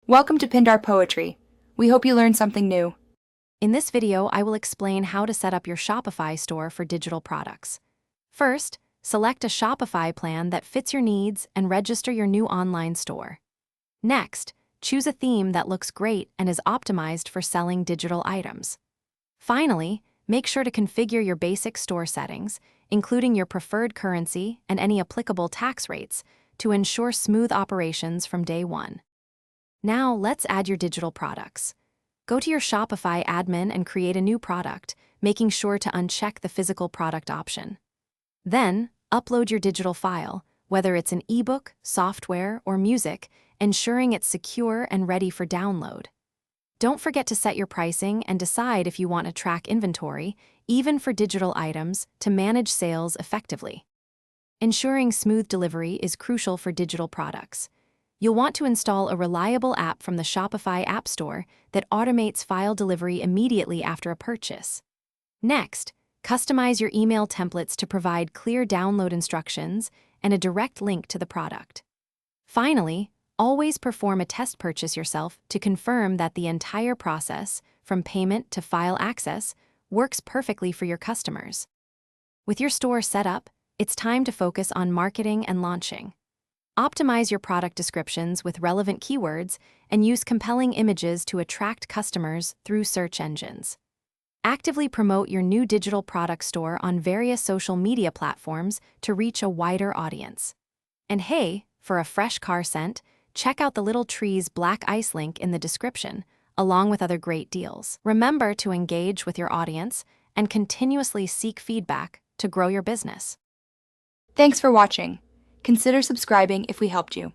Welcome to Pindar Poetry. We hope you learned something new. In this video, I will explain how to set up your Shopify store for digital products. First, select a Shopify plan that fits your needs and register your new online store. Next, choose a theme that looks great and is optimized for selling digital items. Finally, make sure to configure your basic store settings, including your preferred currency and any applicable tax rates, to ensure smooth operations from day one. Now, let's add your digital products. Go to your Shopify admin and create a new product, making sure to uncheck the physical product option. Then, upload your digital file, whether it's an ebook, software, or music, ensuring it's secure and ready for download. Don't forget to set your pricing and decide if you want to track inventory, even for digital items, to manage sales effectively. Ensuring smooth delivery is crucial for digital products. You'll want to install a reliable app from the Shopify App Store that automates file delivery immediately after a purchase. Next, customize your email templates to provide clear download instructions and a direct link to the product. Finally, always perform a test purchase yourself to confirm that the entire process, from payment to file access, works perfectly for your customers. With your store set up, it's time to focus on marketing and launching. Optimize your product descriptions with relevant keywords and use compelling images to attract customers through search engines. Actively promote your new digital product store on various social media platforms to reach a wider audience. And hey, for a fresh car scent, check out the Little Trees Black Ice link in the description, along with other great deals. Remember to engage with your audience and continuously seek feedback to grow your business. Thanks for watching. Consider subscribing if we helped you.